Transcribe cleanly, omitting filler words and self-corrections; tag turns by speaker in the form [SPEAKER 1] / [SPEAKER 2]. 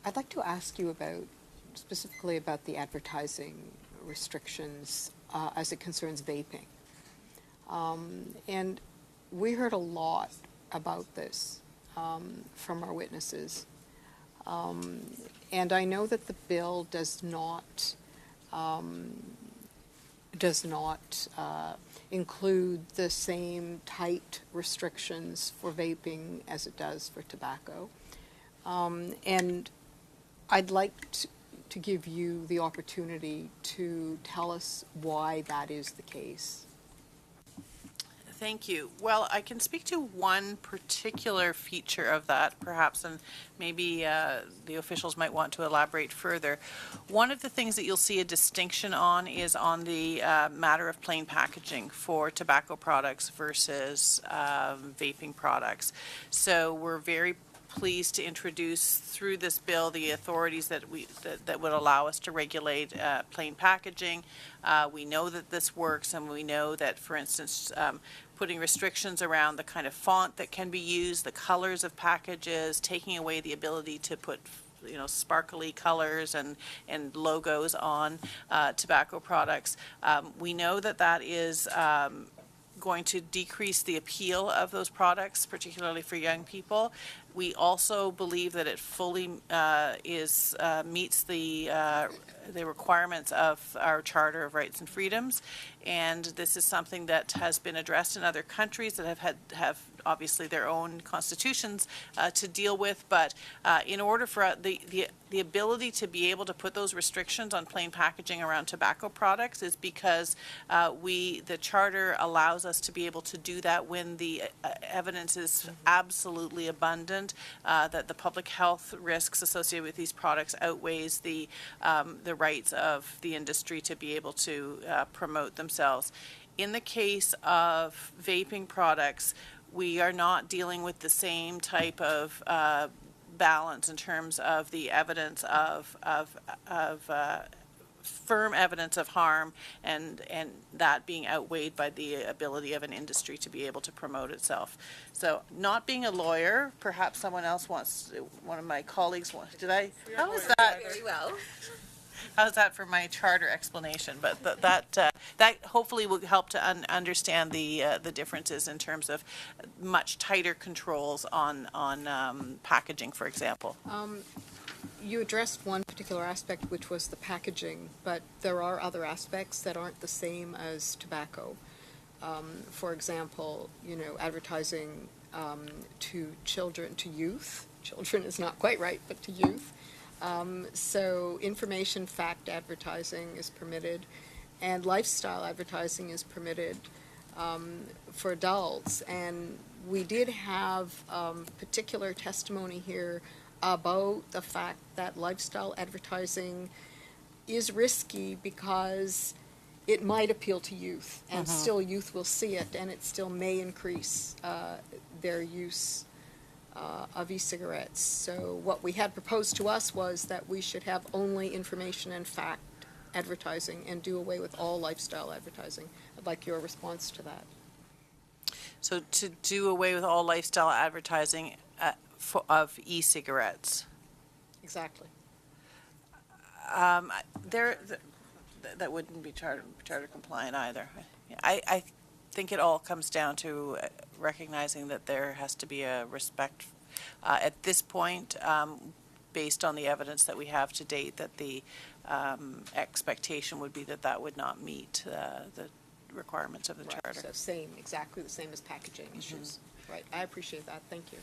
[SPEAKER 1] I'd like to ask you specifically about the advertising restrictions as it concerns vaping. And we heard a lot about this from our witnesses. And I know that the bill does not include the same tight restrictions for vaping as it does for tobacco. And I'd like to give you the opportunity to tell us why that is the case.
[SPEAKER 2] Thank you. Well, I can speak to one particular feature of that, perhaps, and maybe the officials might want to elaborate further. One of the things that you'll see a distinction on is on the matter of plain packaging for tobacco products versus vaping products. So we're very pleased to introduce through this bill the authorities that would allow us to regulate plain packaging. We know that this works, and we know that, for instance, putting restrictions around the kind of font that can be used, the colors of packages, taking away the ability to put sparkly colors and logos on tobacco products. We know that that is going to decrease the appeal of those products, particularly for young people. We also believe that it fully meets the requirements of our Charter of Rights and Freedoms, and this is something that has been addressed in other countries that have obviously their own constitutions to deal with. But in order for the ability to be able to put those restrictions on plain packaging around tobacco products is because the Charter allows us to be able to do that when the evidence is absolutely abundant that the public health risks associated with these products outweighs the rights of the industry to be able to promote themselves. In the case of vaping products, we are not dealing with the same type of balance in terms of the evidence of firm evidence of harm, and that being outweighed by the ability of an industry to be able to promote itself. So, not being a lawyer, perhaps someone else one of my colleagues did I? How was that?
[SPEAKER 3] Very well.
[SPEAKER 2] How's that for my charter explanation? But that hopefully will help to understand the differences in terms of much tighter controls on packaging, for example.
[SPEAKER 1] You addressed one particular aspect, which was the packaging, but there are other aspects that aren't the same as tobacco. For example, advertising to children, to youth. Children is not quite right, but to youth. So information fact advertising is permitted, and lifestyle advertising is permitted for adults. And we did have particular testimony here about the fact that lifestyle advertising is risky because it might appeal to youth, and still youth will see it, and it still may increase their use of e-cigarettes. So what we had proposed to us was that we should have only information and fact advertising and do away with all lifestyle advertising. I'd like your response to that.
[SPEAKER 2] So to do away with all lifestyle advertising of e-cigarettes.
[SPEAKER 1] Exactly.
[SPEAKER 2] That wouldn't be charter compliant either. I think it all comes down to recognizing that there has to be a respect at this point, based on the evidence that we have to date, that the expectation would be that would not meet the requirements of the charter.
[SPEAKER 1] So exactly the same as packaging issues. Right. I appreciate that. Thank you.